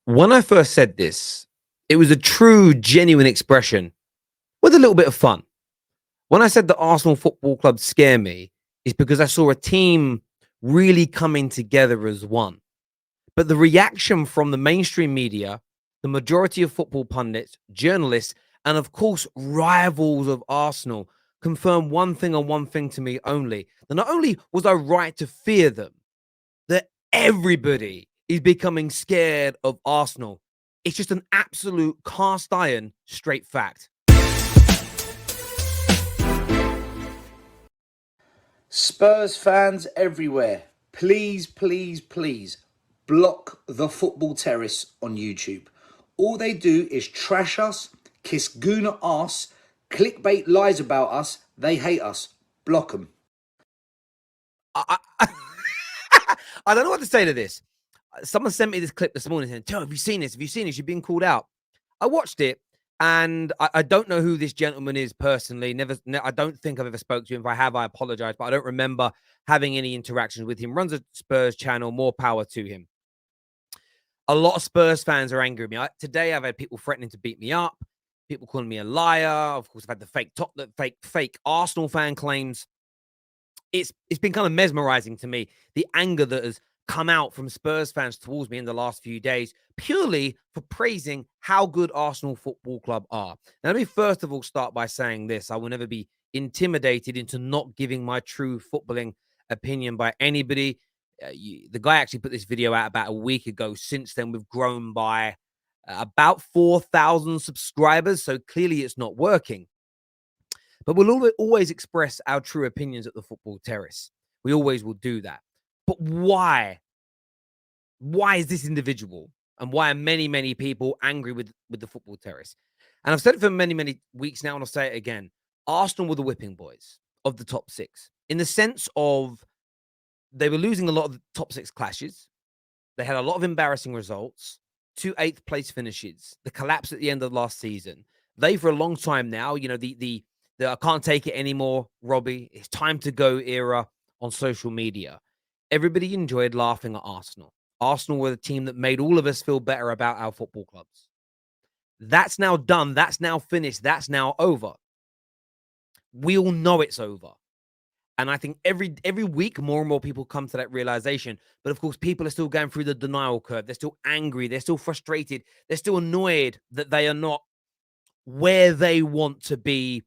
When I first said this, it was a true, genuine expression with a little bit of fun. When I said that Arsenal Football Club scare me, it's because I saw a team really coming together as one. But the reaction from the mainstream media, the majority of football pundits, journalists, and of course, rivals of Arsenal confirm one thing and one thing to me only. That not only was I right to fear them, that everybody is becoming scared of Arsenal. It's just an absolute cast iron straight fact. Spurs fans everywhere, please, please, please block the Football Terrace on YouTube. All they do is trash us, kiss Gooner ass, clickbait lies about us. They hate us. Block them. I don't know what to say to this. Someone sent me this clip this morning saying, Joe, have you seen this? Have you seen this? You've been called out. I watched it and I don't know who this gentleman is personally. I don't think I've ever spoke to him. If I have, I apologize, but I don't remember having any interactions with him. Runs a Spurs channel, more power to him. A lot of Spurs fans are angry at me. Today, I've had people threatening to beat me up, people calling me a liar. Of course, I've had the fake Arsenal fan claims. It's been kind of mesmerizing to me, the anger that has come out from Spurs fans towards me in the last few days, purely for praising how good Arsenal Football Club are. Now, let me first of all start by saying this. I will never be intimidated into not giving my true footballing opinion by anybody. The guy actually put this video out about a week ago. Since then, we've grown by about 4,000 subscribers. So clearly it's not working. But we'll always express our true opinions at the Football Terrace. We always will do that. But why? Why is this individual? And why are many, many people angry with the Football Terrace? And I've said it for many, many weeks now, and I'll say it again. Arsenal were the whipping boys of the top six, in the sense of they were losing a lot of the top six clashes. They had a lot of embarrassing results, 2 8th place finishes, the collapse at the end of last season. They, for a long time now, the I can't take it anymore, Robbie. It's time to go era on social media. Everybody enjoyed laughing at Arsenal. Arsenal were the team that made all of us feel better about our football clubs. That's now done. That's now finished. That's now over. We all know it's over. And I think every week, more and more people come to that realization. But of course, people are still going through the denial curve. They're still angry. They're still frustrated. They're still annoyed that they are not where they want to be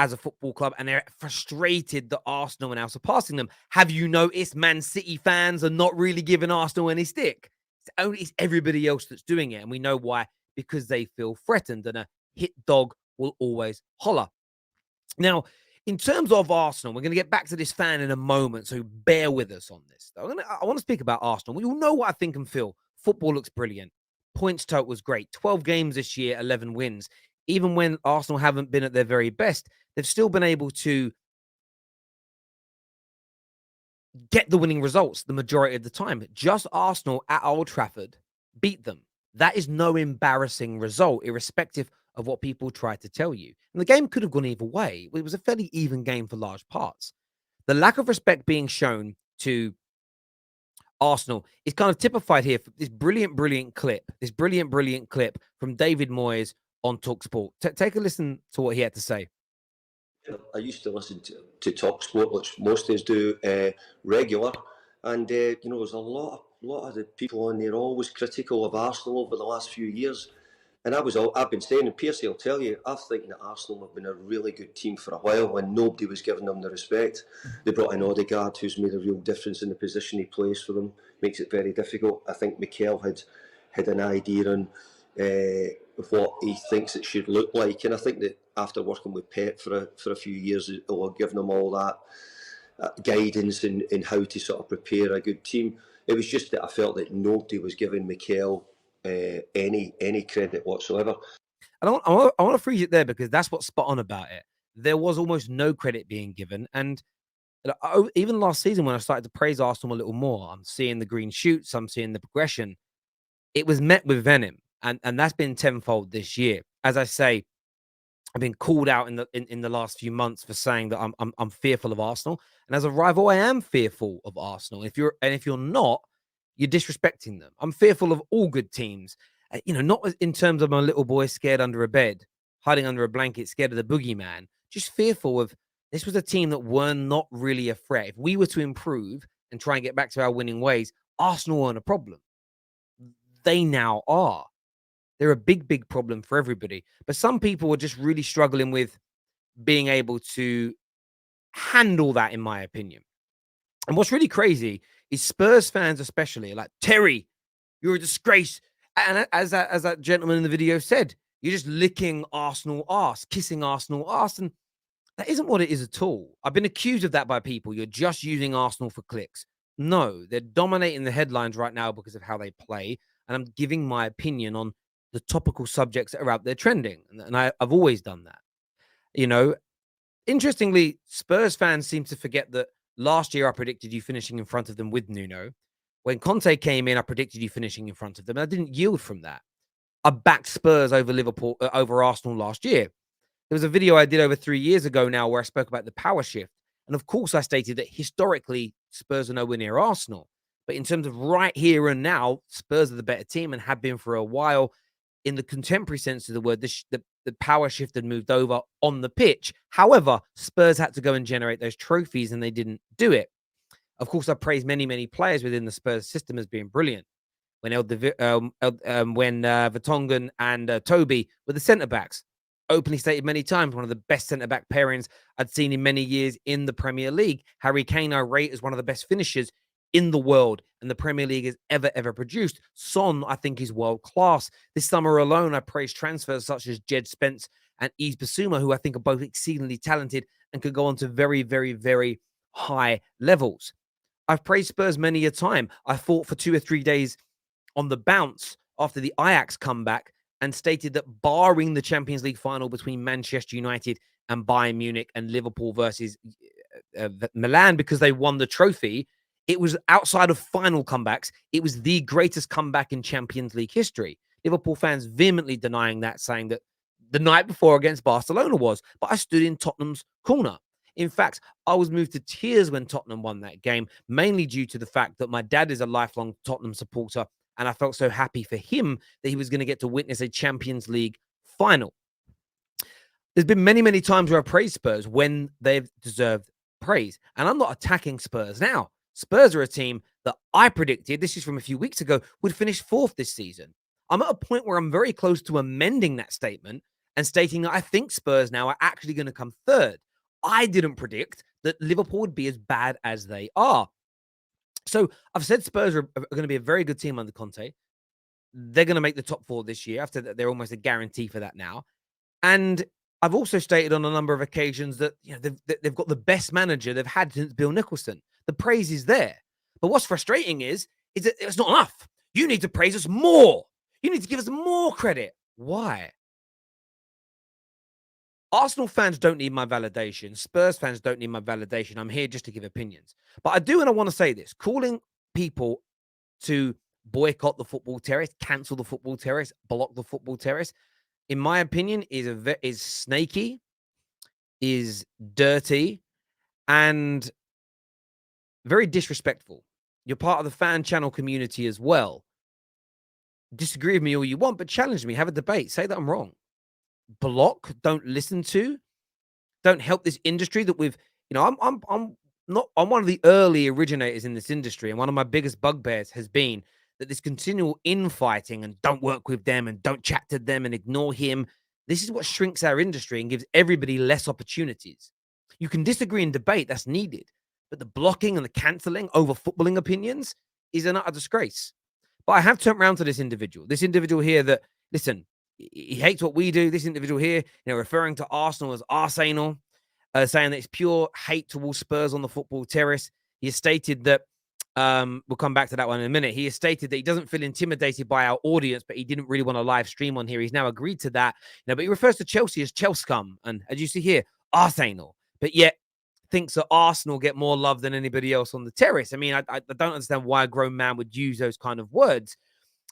as a football club, and they're frustrated that Arsenal are now surpassing them. Have you noticed Man City fans are not really giving Arsenal any stick? It's everybody else that's doing it, and we know why, because they feel threatened, and a hit dog will always holler. Now, in terms of Arsenal, we're going to get back to this fan in a moment, so bear with us on this. I want to speak about Arsenal. We all know what I think and feel. Football looks brilliant. Points total was great. 12 games this year, 11 wins. Even when Arsenal haven't been at their very best, they've still been able to get the winning results the majority of the time. Just Arsenal at Old Trafford beat them. That is no embarrassing result, irrespective of what people try to tell you. And the game could have gone either way. It was a fairly even game for large parts. The lack of respect being shown to Arsenal is kind of typified here for this brilliant clip from David Moyes on TalkSport. Take a listen to what he had to say. I used to listen to TalkSport, which most of us do regular, and there's a lot of the people on there always critical of Arsenal over the last few years. And I've been saying, and Piercy will tell you, I think that Arsenal have been a really good team for a while when nobody was giving them the respect. They brought in Odegaard, who's made a real difference in the position he plays for them, makes it very difficult. I think Mikel had an idea on of what he thinks it should look like, and I think that after working with Pep for a few years, it'll have given them all that guidance in how to sort of prepare a good team. It was just that I felt that nobody was giving Mikel any credit whatsoever. And I want to freeze it there, because that's what's spot on about it. There was almost no credit being given. And even last season, when I started to praise Arsenal a little more, I'm seeing the green shoots, I'm seeing the progression. It was met with venom, and that's been tenfold this year. As I say, I've been called out in the last few months for saying that I'm fearful of Arsenal, and as a rival, I am fearful of Arsenal. If you're not, you're disrespecting them. I'm fearful of all good teams. Not in terms of my little boy scared under a bed, hiding under a blanket, scared of the boogeyman. Just fearful of this was a team that were not really a threat. If we were to improve and try and get back to our winning ways, Arsenal weren't a problem. They now are. They're a big, big problem for everybody. But some people are just really struggling with being able to handle that, in my opinion. And what's really crazy is Spurs fans especially are like, Terry, you're a disgrace. And as that gentleman in the video said, you're just licking Arsenal arse, kissing Arsenal arse. And that isn't what it is at all. I've been accused of that by people. You're just using Arsenal for clicks. No, they're dominating the headlines right now because of how they play. And I'm giving my opinion on the topical subjects that are out there trending. And I've always done that. Interestingly, Spurs fans seem to forget that last year I predicted you finishing in front of them with Nuno. When Conte came in, I predicted you finishing in front of them. And I didn't yield from that. I backed Spurs over Liverpool, over Arsenal last year. There was a video I did over 3 years ago now where I spoke about the power shift. And of course, I stated that historically, Spurs are nowhere near Arsenal. But in terms of right here and now, Spurs are the better team and have been for a while. In the contemporary sense of the word, the power shift had moved over on the pitch. However, Spurs had to go and generate those trophies and they didn't do it. Of course, I praise many, many players within the Spurs system as being brilliant. When Vertonghen and Toby were the centre-backs, openly stated many times, one of the best centre-back pairings I'd seen in many years in the Premier League. Harry Kane I rate as one of the best finishers in the world and the Premier League has ever produced. Son, I think, is world-class. This summer alone, I praised transfers such as Jed Spence and Yves Bissouma, who I think are both exceedingly talented and could go on to very, very, very high levels. I've praised Spurs many a time. I fought for 2 or 3 days on the bounce after the Ajax comeback and stated that barring the Champions League final between Manchester United and Bayern Munich and Liverpool versus Milan because they won the trophy, it was outside of final comebacks. It was the greatest comeback in Champions League history. Liverpool fans vehemently denying that, saying that the night before against Barcelona was. But I stood in Tottenham's corner. In fact, I was moved to tears when Tottenham won that game, mainly due to the fact that my dad is a lifelong Tottenham supporter, and I felt so happy for him that he was going to get to witness a Champions League final. There's been many, many times where I've praised Spurs when they've deserved praise. And I'm not attacking Spurs now. Spurs are a team that I predicted, this is from a few weeks ago, would finish 4th this season. I'm at a point where I'm very close to amending that statement and stating that I think Spurs now are actually going to come 3rd. I didn't predict that Liverpool would be as bad as they are. So I've said Spurs are going to be a very good team under Conte. They're going to make the top 4 this year. After that, they're almost a guarantee for that now. And I've also stated on a number of occasions that they've got the best manager they've had since Bill Nicholson. The praise is there. But what's frustrating is that it's not enough. You need to praise us more. You need to give us more credit. Why? Arsenal fans don't need my validation. Spurs fans don't need my validation. I'm here just to give opinions. But I do, and I want to say this. Calling people to boycott the football terrace, cancel the football terrace, block the football terrace, in my opinion, is snaky, is dirty, and very disrespectful. You're part of the fan channel community as well. Disagree with me all you want, but challenge me. Have a debate. Say that I'm wrong. Block, don't listen to, don't help this industry that we've, I'm one of the early originators in this industry. And one of my biggest bugbears has been that this continual infighting and don't work with them and don't chat to them and ignore him. This is what shrinks our industry and gives everybody less opportunities. You can disagree and debate, that's needed. But the blocking and the cancelling over footballing opinions is an utter disgrace. But I have turned around to this individual here that, listen, he hates what we do. This individual here, referring to Arsenal as Arsenal, saying that it's pure hate towards Spurs on the football terrace. He has stated that, we'll come back to that one in a minute. He has stated that he doesn't feel intimidated by our audience, but he didn't really want to live stream on here. He's now agreed to that. But he refers to Chelsea as Chelscum. And as you see here, Arsenal. But yet thinks that Arsenal get more love than anybody else on the terrace. I mean, I don't understand why a grown man would use those kind of words.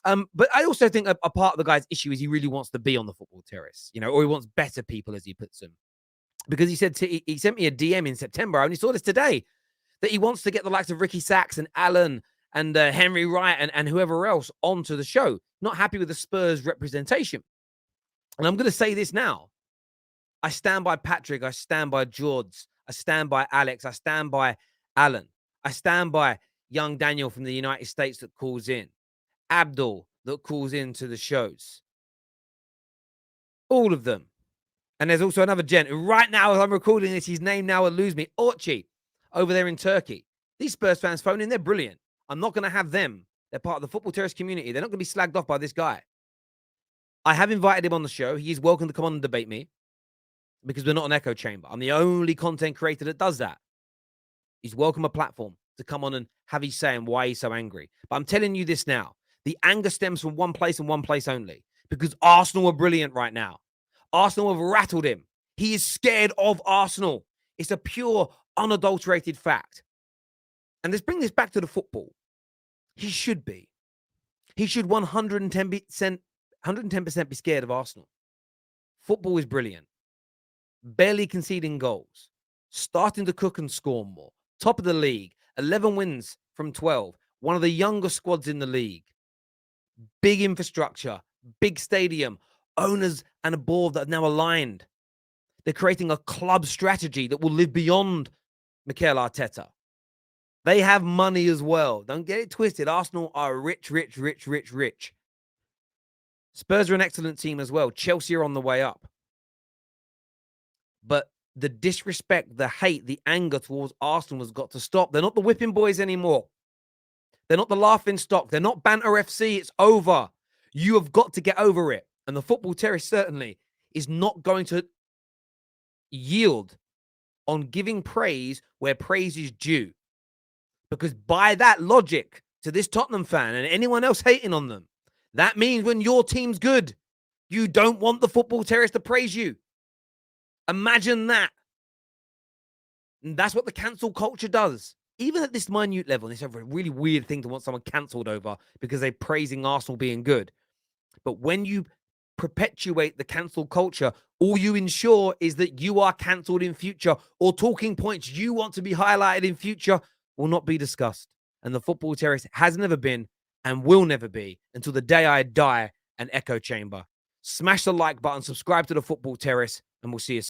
But I also think a part of the guy's issue is he really wants to be on the football terrace, or he wants better people, as he puts them. Because he said he sent me a DM in September. I only saw this today, that he wants to get the likes of Ricky Sachs and Alan Henry Wright and whoever else onto the show. Not happy with the Spurs representation. And I'm going to say this now. I stand by Patrick. I stand by George. I stand by Alex. I stand by Alan. I stand by young Daniel from the United States that calls in. Abdul that calls into the shows. All of them. And there's also another gent who right now, as I'm recording this, his name now eludes me. Orchi, over there in Turkey. These Spurs fans phone in. They're brilliant. I'm not going to have them. They're part of the Football Terrace community. They're not going to be slagged off by this guy. I have invited him on the show. He is welcome to come on and debate me because we're not an echo chamber. I'm the only content creator that does that. He's welcome a platform to come on and have his say and why he's so angry. But I'm telling you this now. The anger stems from one place and one place only, because Arsenal are brilliant right now. Arsenal have rattled him. He is scared of Arsenal. It's a pure, unadulterated fact. And let's bring this back to the football. He should be. He should 110% be scared of Arsenal. Football is brilliant. Barely conceding goals. Starting to cook and score more. Top of the league. 11 wins from 12. One of the younger squads in the league. Big infrastructure. Big stadium. Owners and a board that are now aligned. They're creating a club strategy that will live beyond Mikel Arteta. They have money as well. Don't get it twisted. Arsenal are rich. Spurs are an excellent team as well. Chelsea are on the way up. But the disrespect, the hate, the anger towards Arsenal has got to stop. They're not the whipping boys anymore. They're not the laughing stock. They're not Banter FC. It's over. You have got to get over it. And the Football Terrace certainly is not going to yield on giving praise where praise is due. Because by that logic, to this Tottenham fan and anyone else hating on them, that means when your team's good, you don't want the Football Terrace to praise you. Imagine that. And that's what the cancel culture does. Even at this minute level, and it's a really weird thing to want someone cancelled over because they're praising Arsenal being good. But when you perpetuate the cancel culture, all you ensure is that you are cancelled in future, or talking points you want to be highlighted in future will not be discussed. And the Football Terrace has never been and will never be until the day I die an echo chamber. Smash the like button, subscribe to the Football Terrace, and we'll see you soon.